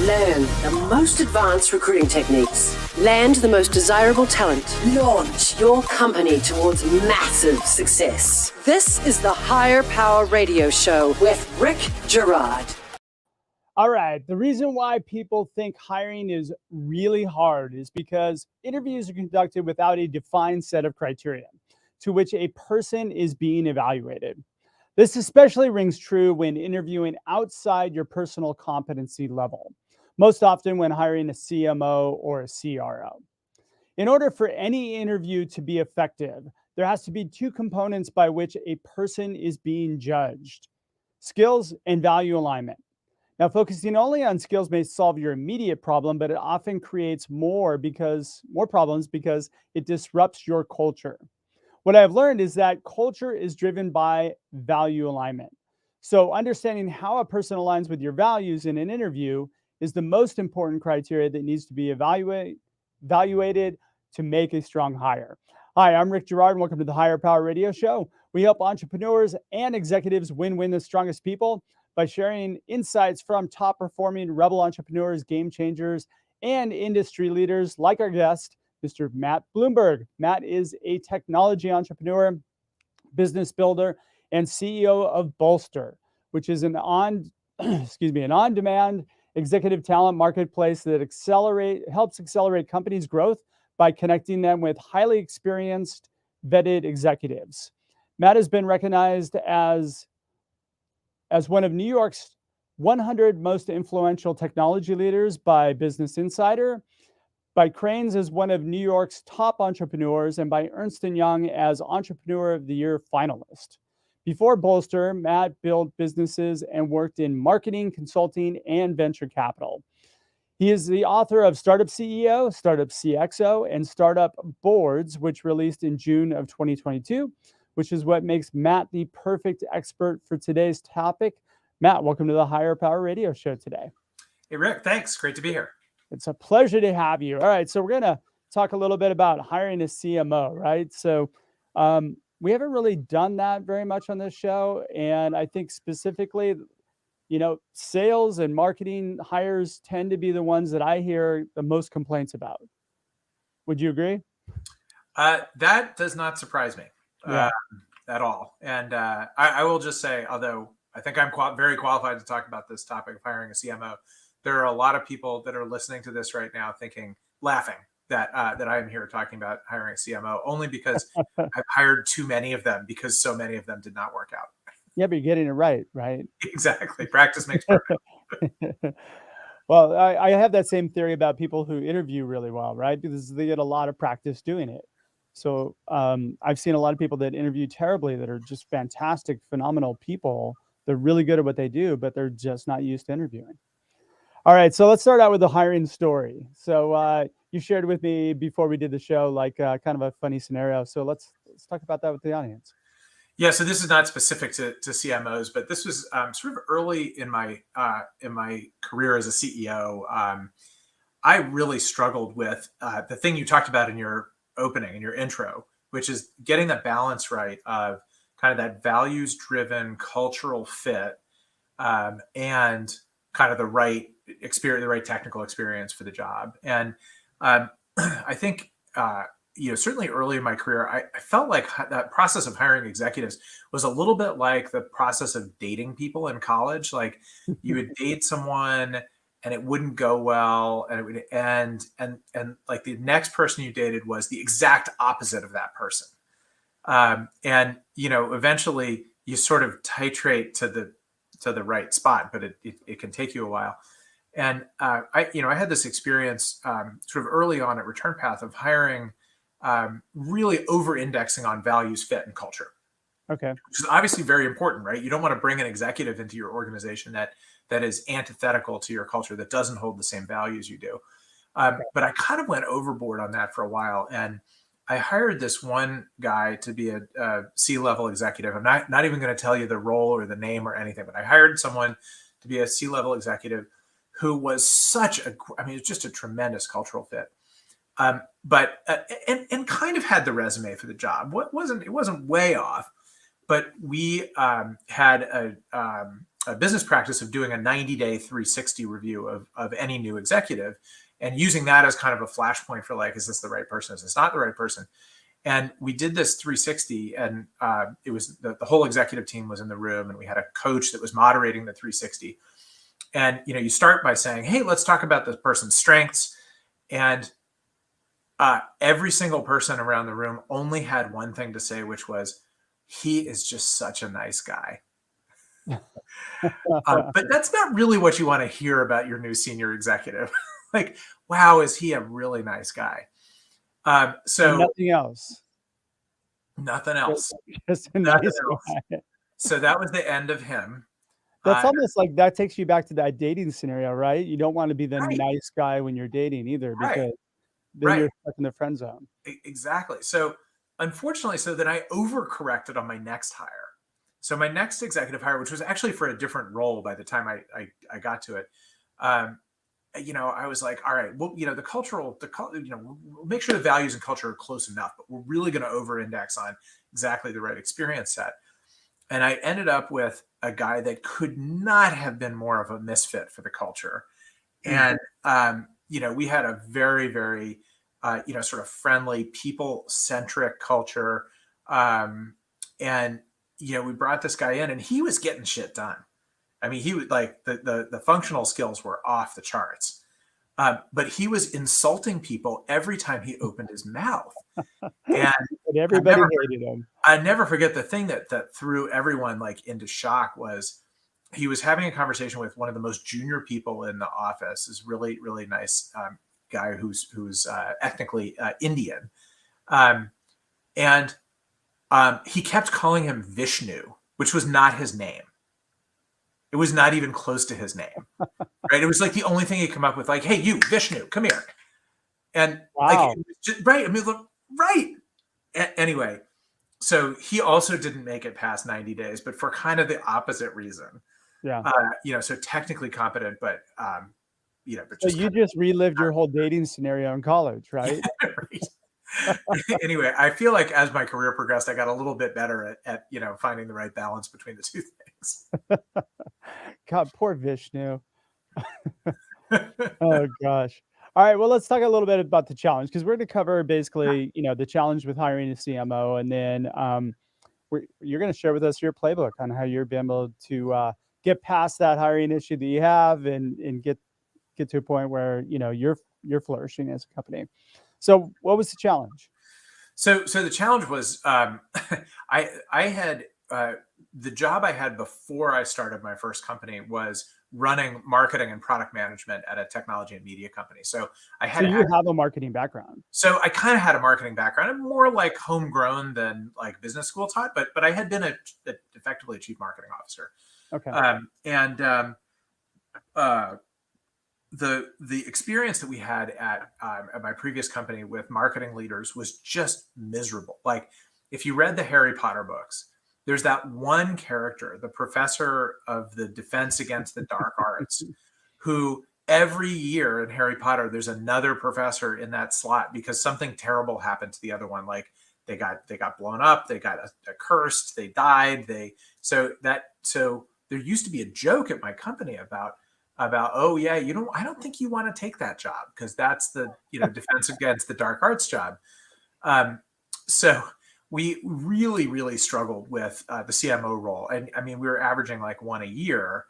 Learn the most advanced recruiting techniques. Land the most desirable talent. Launch your company towards massive success. This is the Hire Power Radio Show with Rick Girard. All right. The reason why people think hiring is really hard is because interviews are conducted without a defined set of criteria to which a person is being evaluated. This especially rings true when interviewing outside your personal competency level, most often when hiring a CMO or a CRO. In order for any interview to be effective, there has to be two components by which a person is being judged: skills and value alignment. Now, focusing only on skills may solve your immediate problem, but it often creates more problems because it disrupts your culture. What I've learned is that culture is driven by value alignment. So understanding how a person aligns with your values in an interview is the most important criteria that needs to be evaluated to make a strong hire. Hi, I'm Rick Girard, and welcome to the Hire Power Radio Show. We help entrepreneurs and executives win the strongest people by sharing insights from top-performing rebel entrepreneurs, game changers, and industry leaders like our guest, Mr. Matt Blumberg. Matt is a technology entrepreneur, business builder, and CEO of Bolster, which is an on-demand executive talent marketplace that helps accelerate companies' growth by connecting them with highly experienced, vetted executives. Matt has been recognized as one of New York's 100 most influential technology leaders by Business Insider, by Crain's as one of New York's top entrepreneurs, and by Ernst & Young as Entrepreneur of the Year finalist. Before Bolster, Matt built businesses and worked in marketing, consulting, and venture capital. He is the author of Startup CEO, Startup CXO, and Startup Boards, which released in June of 2022, which is what makes Matt the perfect expert for today's topic. Matt, welcome to the Hire Power Radio Show today. Hey, Rick, thanks. Great to be here. It's a pleasure to have you. All right, so we're going to talk a little bit about hiring a CMO, right? So we haven't really done that very much on this show. And I think specifically, sales and marketing hires tend to be the ones that I hear the most complaints about. Would you agree? That does not surprise me at all. And I will just say, although I think I'm very qualified to talk about this topic of hiring a CMO, there are a lot of people that are listening to this right now laughing that I'm here talking about hiring a CMO, only because I've hired too many of them because so many of them did not work out. Yeah, but you're getting it right? Exactly. Practice makes perfect. Well, I have that same theory about people who interview really well, right? Because they get a lot of practice doing it. So I've seen a lot of people that interview terribly that are just fantastic, phenomenal people. They're really good at what they do, but they're just not used to interviewing. All right, so let's start out with the hiring story. So you shared with me before we did the show, kind of a funny scenario. So let's talk about that with the audience. Yeah, so this is not specific to CMOs, but this was sort of early in my career as a CEO. I really struggled with the thing you talked about in your opening, in your intro, which is getting the balance right of kind of that values-driven cultural fit and kind of the right experience, the right technical experience for the job. And I think, certainly early in my career, I felt like that process of hiring executives was a little bit like the process of dating people in college. Like you would date someone and it wouldn't go well and it would end. And like the next person you dated was the exact opposite of that person. Eventually you sort of titrate to the right spot, but it can take you a while. And I had this experience sort of early on at Return Path of hiring, really over-indexing on values, fit, and culture. Okay. Which is obviously very important, right? You don't want to bring an executive into your organization that is antithetical to your culture, that doesn't hold the same values you do. But I kind of went overboard on that for a while, and I hired this one guy to be a C-level executive. I'm not even going to tell you the role or the name or anything, but I hired someone to be a C-level executive who was it's just a tremendous cultural fit. But kind of had the resume for the job. It wasn't way off, but we had a business practice of doing a 90-day 360 review of any new executive and using that as kind of a flashpoint for like, is this the right person? Is this not the right person? And we did this 360, and it was the whole executive team was in the room, and we had a coach that was moderating the 360. And you start by saying, hey, let's talk about this person's strengths. And every single person around the room only had one thing to say, which was, he is just such a nice guy. But that's not really what you want to hear about your new senior executive. Like, wow, is he a really nice guy? So and nothing else. Nothing else. Just a Nothing nice else. guy. So that was the end of him. That's almost like that takes you back to that dating scenario, right? You don't want to be the Right. nice guy when you're dating either, Right. because then you're stuck in the friend zone. Exactly. So unfortunately, so then I overcorrected on my next hire. So my next executive hire, which was actually for a different role by the time I got to it, I was like, all right, well, we'll make sure the values and culture are close enough, but we're really going to over-index on exactly the right experience set. And I ended up with a guy that could not have been more of a misfit for the culture. And, we had a very, very, sort of friendly, people-centric culture. And we brought this guy in, and he was getting shit done. I mean, he would like the functional skills were off the charts, but he was insulting people every time he opened his mouth. And everybody hated him. I never forget the thing that threw everyone like into shock was he was having a conversation with one of the most junior people in the office, this really, really nice guy who's ethnically Indian. And he kept calling him Vishnu, which was not his name. It was not even close to his name, right? It was like the only thing he'd come up with, like, hey, you, Vishnu, come here. And wow. Right. I mean, look, right. Anyway, so he also didn't make it past 90 days, but for kind of the opposite reason. Yeah. So technically competent, but, but so you just relived your whole dating scenario in college, right? Right. Anyway, I feel like as my career progressed, I got a little bit better at finding the right balance between the two things. God, poor Vishnu. Oh gosh. All right. Well, let's talk a little bit about the challenge, because we're going to cover basically, the challenge with hiring a CMO, and then you're going to share with us your playbook on how you're being able to get past that hiring issue that you have and get to a point where you're flourishing as a company. So what was the challenge? So the challenge was I had the job I had before I started my first company was running marketing and product management at a technology and media company. So I had you have a marketing background. So I kind of had a marketing background. I'm more like homegrown than like business school taught, but I had been effectively a chief marketing officer. Okay. The experience that we had at my previous company with marketing leaders was just miserable. Like if you read the Harry Potter books, there's that one character, the professor of the defense against the dark arts, who every year in Harry Potter, there's another professor in that slot because something terrible happened to the other one. Like they got blown up, they got cursed, they died. So there used to be a joke at my company about, oh yeah, I don't think you want to take that job because that's the defense against the dark arts job. So we really, really struggled with the CMO role, and I mean we were averaging like one a year,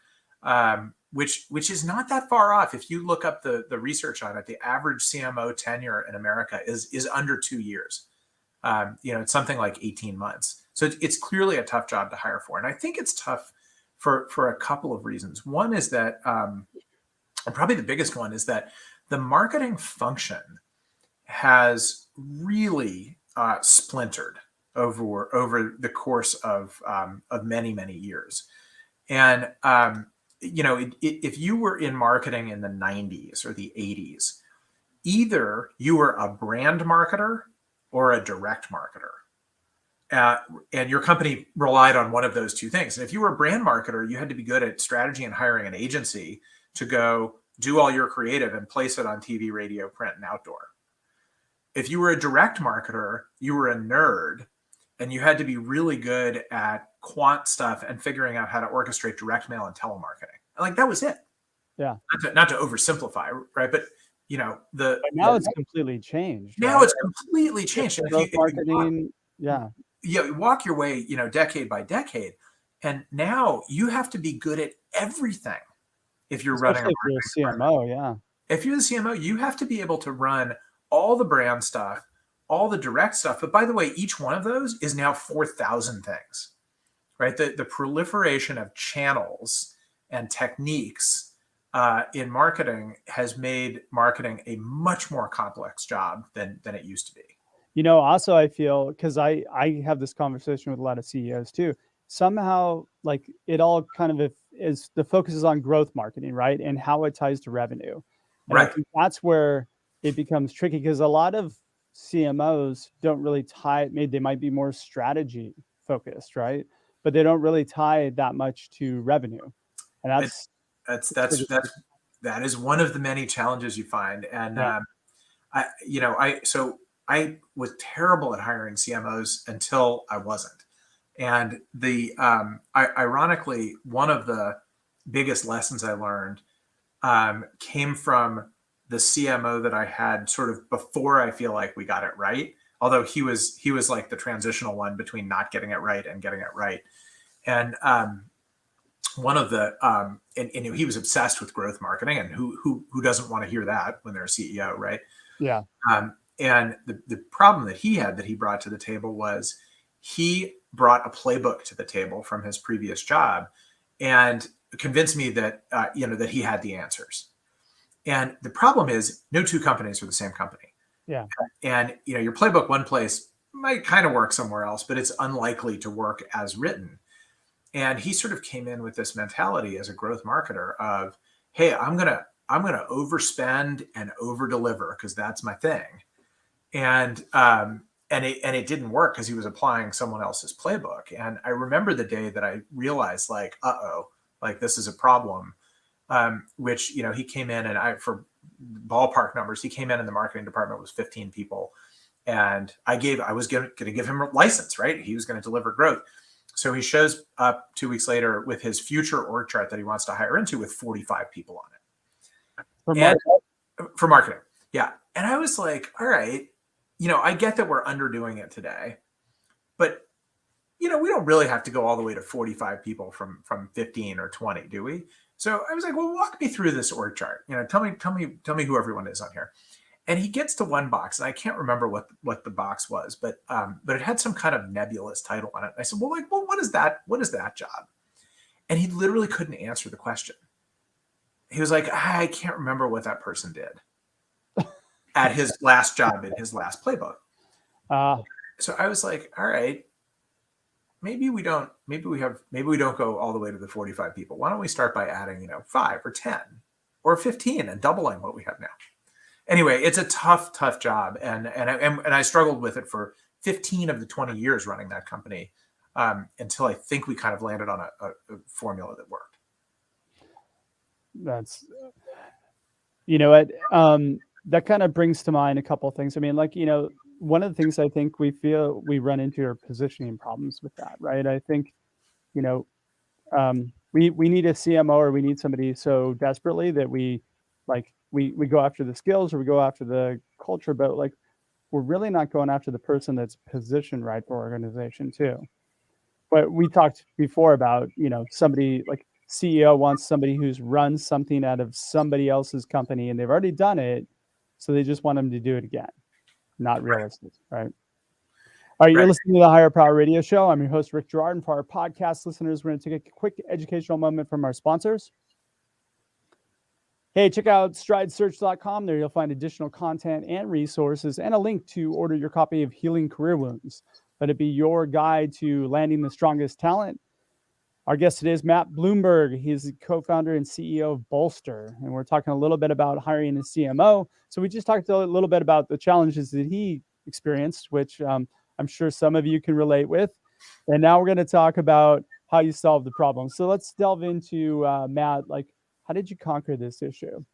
which is not that far off. If you look up the research on it, the average CMO tenure in America is under 2 years. It's something like 18 months. So it's clearly a tough job to hire for, and I think it's tough for a couple of reasons. One is that, and probably the biggest one is that the marketing function has really splintered over the course of many, many years. And, if you were in marketing in the 90s or the 80s, either you were a brand marketer or a direct marketer. And your company relied on one of those two things. And if you were a brand marketer, you had to be good at strategy and hiring an agency to go do all your creative and place it on TV, radio, print, and outdoor. If you were a direct marketer, you were a nerd and you had to be really good at quant stuff and figuring out how to orchestrate direct mail and telemarketing. Like that was it. Yeah. Not to oversimplify, right? But but now it's completely changed. Now right? it's completely changed. And Growth marketing, you walk your way, decade by decade, and now you have to be good at everything. If you're running especially if you're a CMO, yeah. If you're the CMO, you have to be able to run all the brand stuff, all the direct stuff. But by the way, each one of those is now 4,000 things, right? The proliferation of channels and techniques in marketing has made marketing a much more complex job than it used to be. Also I feel, because I have this conversation with a lot of CEOs too, somehow like it all kind of is the focus is on growth marketing, right? And how it ties to revenue. And Right. I think that's where it becomes tricky, because a lot of CMOs don't really tie it. Maybe they might be more strategy focused, right? But they don't really tie it that much to revenue. And that is one of the many challenges you find. And yeah. I was terrible at hiring CMOs until I wasn't. And ironically, one of the biggest lessons I learned came from the CMO that I had sort of before I feel like we got it right. Although he was like the transitional one between not getting it right and getting it right. And one of the and he was obsessed with growth marketing, and who doesn't want to hear that when they're a CEO, right? Yeah. And the problem that he brought to the table was he brought a playbook to the table from his previous job and convinced me that that he had the answers. And the problem is no two companies are the same company. Yeah. And your playbook one place might kind of work somewhere else, but it's unlikely to work as written. And he sort of came in with this mentality as a growth marketer of, hey, I'm gonna overspend and over deliver because that's my thing. And it didn't work because he was applying someone else's playbook. And I remember the day that I realized, like, like this is a problem. Which he came in, and for ballpark numbers, he came in the marketing department was 15 people, and I was going to give him a license, right? He was going to deliver growth. So he shows up 2 weeks later with his future org chart that he wants to hire into with 45 people on it. For marketing. Yeah. And I was like, all right, I get that we're underdoing it today, but we don't really have to go all the way to 45 people from 15 or 20, do we? So I was like, well, walk me through this org chart. Tell me who everyone is on here. And he gets to one box, and I can't remember what the box was, but it had some kind of nebulous title on it. I said, well, what is that? What is that job? And he literally couldn't answer the question. He was like, I can't remember what that person did at his last job in his last playbook. So I was like, all right, maybe we don't go all the way to the 45 people. Why don't we start by adding 5 or 10 or 15 and doubling what we have now? Anyway, it's a tough job, and I struggled with it for 15 of the 20 years running that company until I think we kind of landed on a formula that worked. That's that kind of brings to mind a couple of things. I mean, like one of the things I think we feel we run into are positioning problems with that, right? I think we need a CMO, or we need somebody so desperately that we go after the skills, or we go after the culture, but we're really not going after the person that's positioned right for organization too. But we talked before about, somebody like CEO wants somebody who's run something out of somebody else's company and they've already done it. So they just want them to do it again. Not realistic, right? All right, you're listening to the Higher Power Radio Show. I'm your host, Rick Girard. And for our podcast listeners, we're going to take a quick educational moment from our sponsors. Hey, check out stridesearch.com. There you'll find additional content and resources and a link to order your copy of Healing Career Wounds. Let it be your guide to landing the strongest talent. Our guest today is Matt Blumberg. He's the co-founder and CEO of Bolster. And we're talking a little bit about hiring a CMO. So we just talked a little bit about the challenges that he experienced, which I'm sure some of you can relate with. And now we're going to talk about how you solve the problem. So let's delve into Matt, how did you conquer this issue?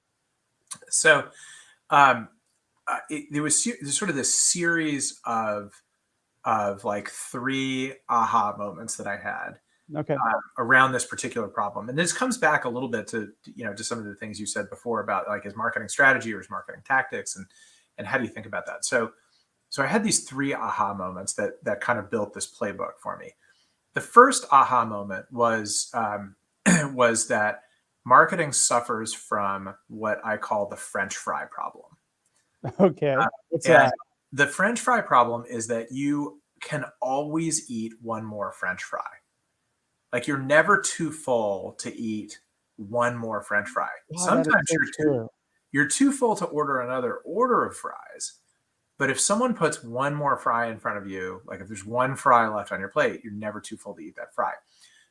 So there was sort of this series of of like 3 aha moments that I had Okay. around this particular problem. And this comes back a little bit to, to some of the things you said before about like, is marketing strategy or is marketing tactics, and how do you think about that? So I had these 3 aha moments that kind of built this playbook for me. The first aha moment was was that marketing suffers from what I call the French fry problem. Okay. What's And that? the French fry problem is that you can always eat one more French fry. Like, you're never too full to eat one more French fry. Wow, that is Sometimes so true. you're too full to order another order of fries. But if someone puts one more fry in front of you, like if there's one fry left on your plate, you're never too full to eat that fry.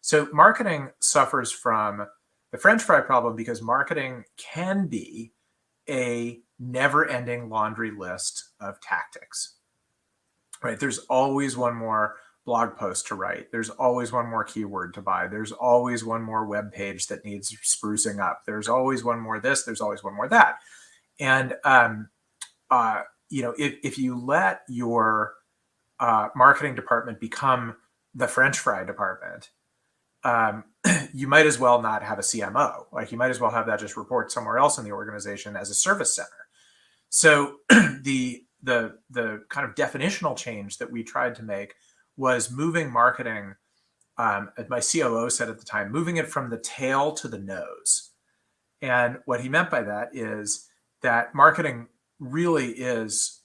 So marketing suffers from the French fry problem because marketing can be a never-ending laundry list of tactics, right? There's always one more blog post to write. There's always one more keyword to buy. There's always one more web page that needs sprucing up. There's always one more this. There's always one more that. And if you let your marketing department become the French fry department, you might as well not have a CMO. Like, you might as well have that just report somewhere else in the organization as a service center. So the kind of definitional change that we tried to make was moving marketing, as my COO said at the time, moving it from the tail to the nose. And what he meant by that is that marketing really is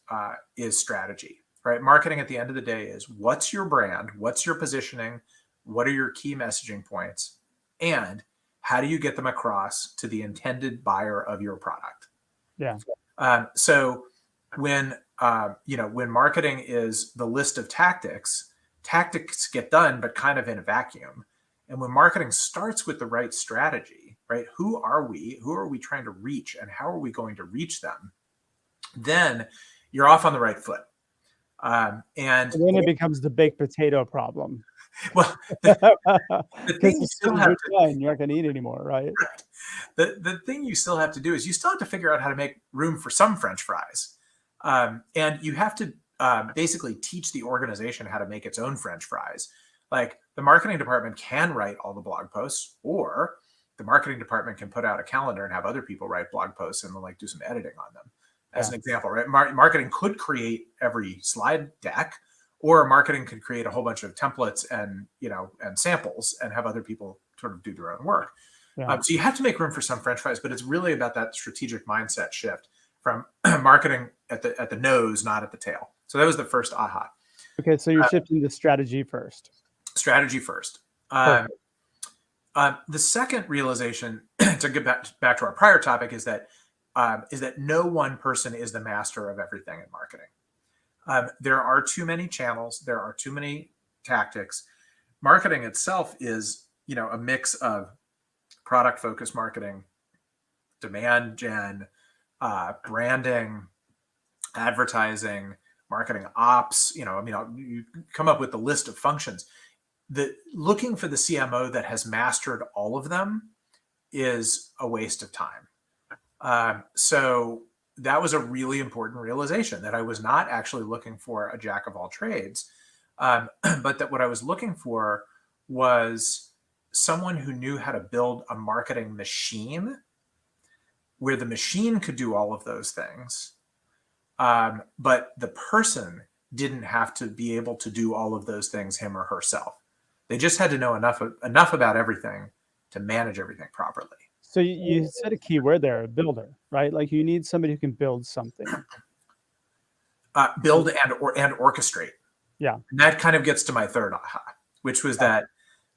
strategy, right? Marketing at the end of the day is, what's your brand? What's your positioning? What are your key messaging points? And how do you get them across to the intended buyer of your product? Yeah. So when marketing is the list of tactics get done, but kind of in a vacuum. And when marketing starts with the right strategy, right? Who are we? Who are we trying to reach? And how are we going to reach them? Then you're off on the right foot. And then it becomes the baked potato problem. Well, the thing you As still soon as have you're to, done, you're not going to eat anymore, right? the thing you still have to do is you still have to figure out how to make room for some French fries. And you have to basically teach the organization how to make its own French fries. Like, the marketing department can write all the blog posts, or the marketing department can put out a calendar and have other people write blog posts and then like do some editing on them. As an example, right? Marketing could create every slide deck, or marketing could create a whole bunch of templates and samples and have other people sort of do their own work. Yeah. So you have to make room for some French fries, but it's really about that strategic mindset shift from marketing at the nose, not at the tail. So that was the first aha. Okay, so you're shifting to strategy first. Strategy first. The second realization, to get back to our prior topic, is that no one person is the master of everything in marketing. There are too many channels. There are too many tactics. Marketing itself is, a mix of product-focused marketing, demand gen, branding, advertising, marketing ops. You come up with the list of functions. Looking for the CMO that has mastered all of them is a waste of time. So that was a really important realization, that I was not actually looking for a jack of all trades, but that what I was looking for was someone who knew how to build a marketing machine where the machine could do all of those things, but the person didn't have to be able to do all of those things him or herself. They just had to know enough about everything to manage everything properly. So you said a key word there, a builder, right? Like, you need somebody who can build something. Build and orchestrate. Yeah. And that kind of gets to my third aha, which was that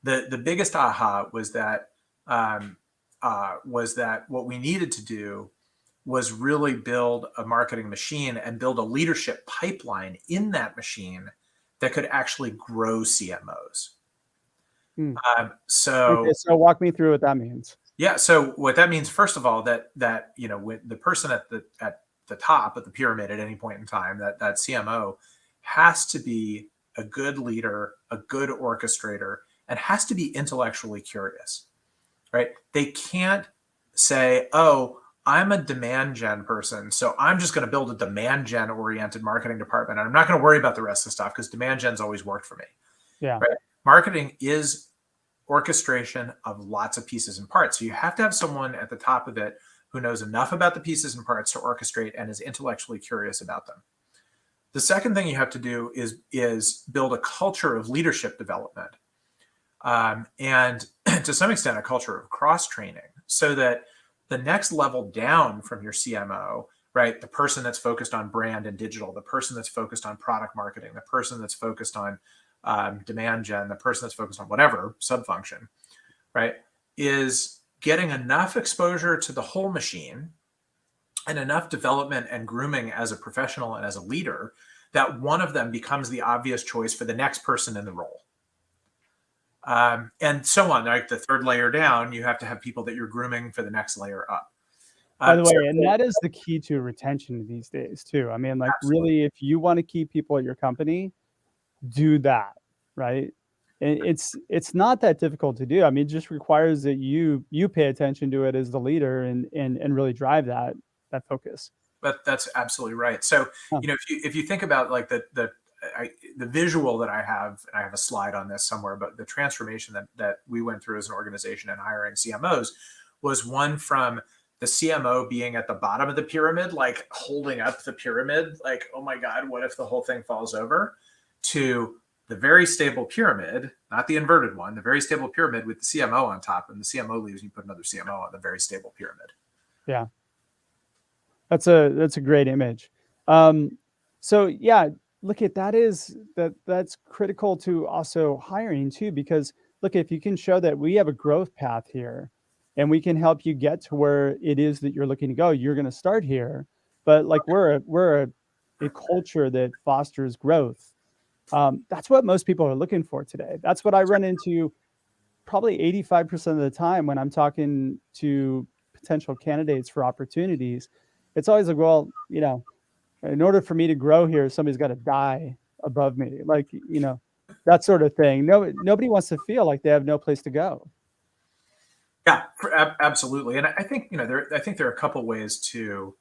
the biggest aha was that what we needed to do was really build a marketing machine and build a leadership pipeline in that machine that could actually grow CMOs. So walk me through what that means. Yeah. So what that means, first of all, that with the person at the top of the pyramid at any point in time, that CMO has to be a good leader, a good orchestrator, and has to be intellectually curious, right? They can't say, "Oh, I'm a demand gen person, so I'm just going to build a demand gen oriented marketing department. And I'm not going to worry about the rest of the stuff because demand gen's always worked for me. Yeah. Right? Marketing is orchestration of lots of pieces and parts. So you have to have someone at the top of it who knows enough about the pieces and parts to orchestrate and is intellectually curious about them. The second thing you have to do is build a culture of leadership development, and to some extent, a culture of cross-training, so that the next level down from your CMO, right, the person that's focused on brand and digital, the person that's focused on product marketing, the person that's focused on demand gen, the person that's focused on whatever sub-function, right, is getting enough exposure to the whole machine and enough development and grooming as a professional and as a leader that one of them becomes the obvious choice for the next person in the role. And so on. Like the third layer down, you have to have people that you're grooming for the next layer up. By the way, and that is the key to retention these days too. I mean, like Absolutely. really, if you want to keep people at your company, do that, right? And it's not that difficult to do. I mean, it just requires that you pay attention to it as the leader and really drive that focus. But that's absolutely right. So, Huh. if you think about like the visual that I have, and I have a slide on this somewhere, but the transformation that we went through as an organization and hiring CMOs was one from the CMO being at the bottom of the pyramid, like holding up the pyramid, like, oh my God, what if the whole thing falls over, to the very stable pyramid, not the inverted one, the very stable pyramid with the CMO on top, and the CMO leaves, and you put another CMO on the very stable pyramid. Yeah. That's a great image. So yeah, look at that's critical to also hiring too, because look, if you can show that we have a growth path here and we can help you get to where it is that you're looking to go, you're going to start here. But like we're a culture that fosters growth. That's what most people are looking for today. That's what I run into probably 85% of the time when I'm talking to potential candidates for opportunities. It's always like, well, in order for me to grow here, somebody's got to die above me, like, that sort of thing. Nobody wants to feel like they have no place to go. Yeah, absolutely. And I think I think there are a couple ways to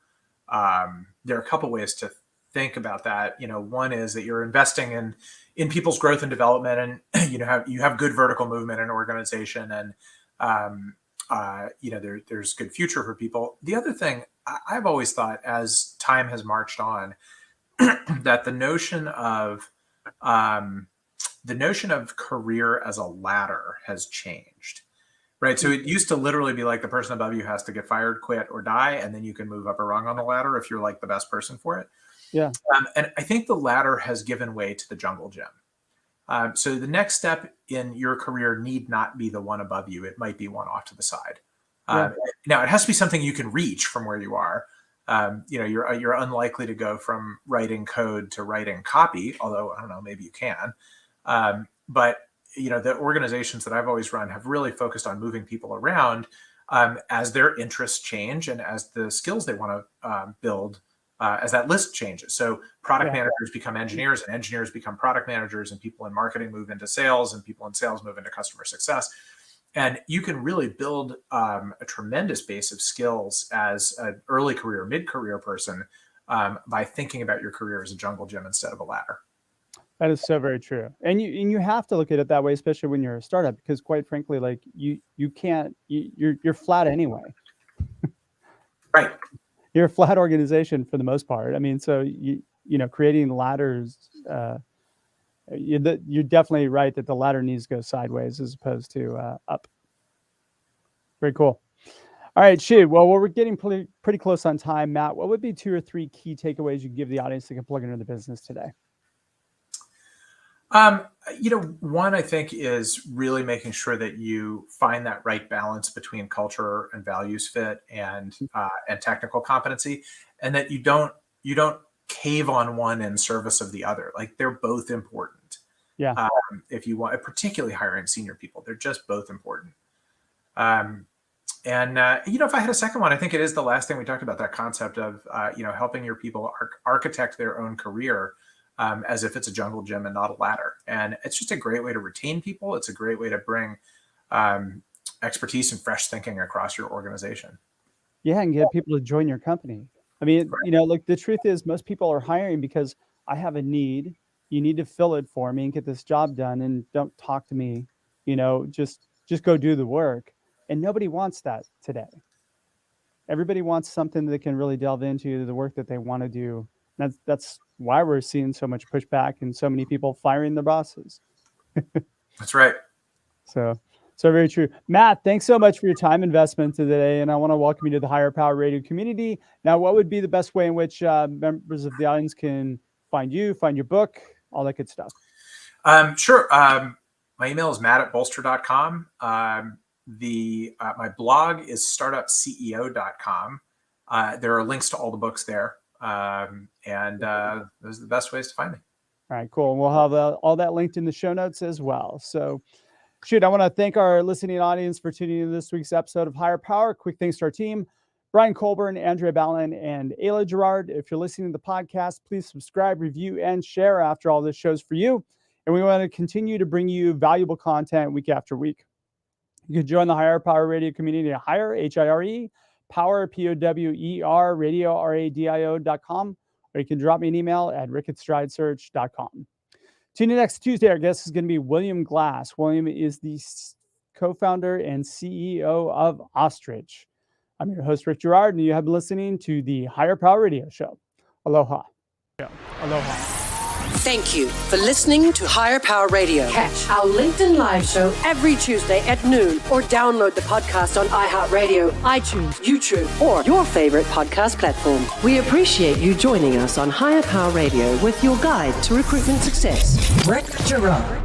think about that. One is that you're investing in people's growth and development, and you have good vertical movement in an organization, and there's good future for people. The other thing I've always thought, as time has marched on, that the notion of career as a ladder has changed. Right. So it used to literally be like the person above you has to get fired, quit, or die, and then you can move up a rung on the ladder if you're like the best person for it. Yeah. And I think the ladder has given way to the jungle gym. So the next step in your career need not be the one above you. It might be one off to the side. Now, it has to be something you can reach from where you are. You're unlikely to go from writing code to writing copy, although I don't know, maybe you can. But the organizations that I've always run have really focused on moving people around as their interests change and as the skills they want to build, as that list changes. So product managers become engineers, and engineers become product managers, and people in marketing move into sales, and people in sales move into customer success. And you can really build a tremendous base of skills as an early career, mid-career person by thinking about your career as a jungle gym instead of a ladder. That is so very true. And you have to look at it that way, especially when you're a startup, because quite frankly, like you're flat anyway. Right. You're a flat organization for the most part. I mean, so creating ladders, you're definitely right that the ladder needs to go sideways as opposed to up. Very cool. All right, Shiv. Well, we're getting pretty close on time. Matt, what would be 2 or 3 key takeaways you give the audience that can plug into the business today? One I think is really making sure that you find that right balance between culture and values fit and technical competency, and that you don't cave on one in service of the other. Like, they're both important. Yeah. If you want, particularly hiring senior people, they're just both important. If I had a second one, I think it is the last thing we talked about, that concept of helping your people architect their own career. As if it's a jungle gym and not a ladder. And it's just a great way to retain people. It's a great way to bring expertise and fresh thinking across your organization. Yeah, and get people to join your company. I mean, like the truth is most people are hiring because I have a need. You need to fill it for me and get this job done and don't talk to me, just go do the work. And nobody wants that today. Everybody wants something that can really delve into the work that they want to do. That's why we're seeing so much pushback and so many people firing their bosses. That's right. So very true. Matt, thanks so much for your time investment today. And I want to welcome you to the Higher Power Radio community. Now, what would be the best way in which members of the audience can find you, find your book, all that good stuff? Sure. My email is matt@bolster.com. My blog is startupceo.com. There are links to all the books there. And those are the best ways to find me. All right, cool. And we'll have all that linked in the show notes as well. So, I want to thank our listening audience for tuning in to this week's episode of Higher Power. Quick thanks to our team, Brian Colburn, Andrea Ballin, and Ayla Gerard. If you're listening to the podcast, please subscribe, review, and share after all this show's for you. And we want to continue to bring you valuable content week after week. You can join the Higher Power Radio community at Hire, H-I-R-E, Power, P-O-W-E-R, radio, R-A-D-I-O.com, or you can drop me an email at rick@stridesearch.com. Tune in next Tuesday. Our guest is going to be William Glass. William is the co-founder and CEO of Ostrich. I'm your host, Rick Gerard, and you have been listening to the Higher Power Radio Show. Aloha. Aloha. Thank you for listening to Higher Power Radio. Catch our LinkedIn Live show every Tuesday at noon or download the podcast on iHeartRadio, iTunes, YouTube, or your favorite podcast platform. We appreciate you joining us on Higher Power Radio with your guide to recruitment success, Rick Gerard.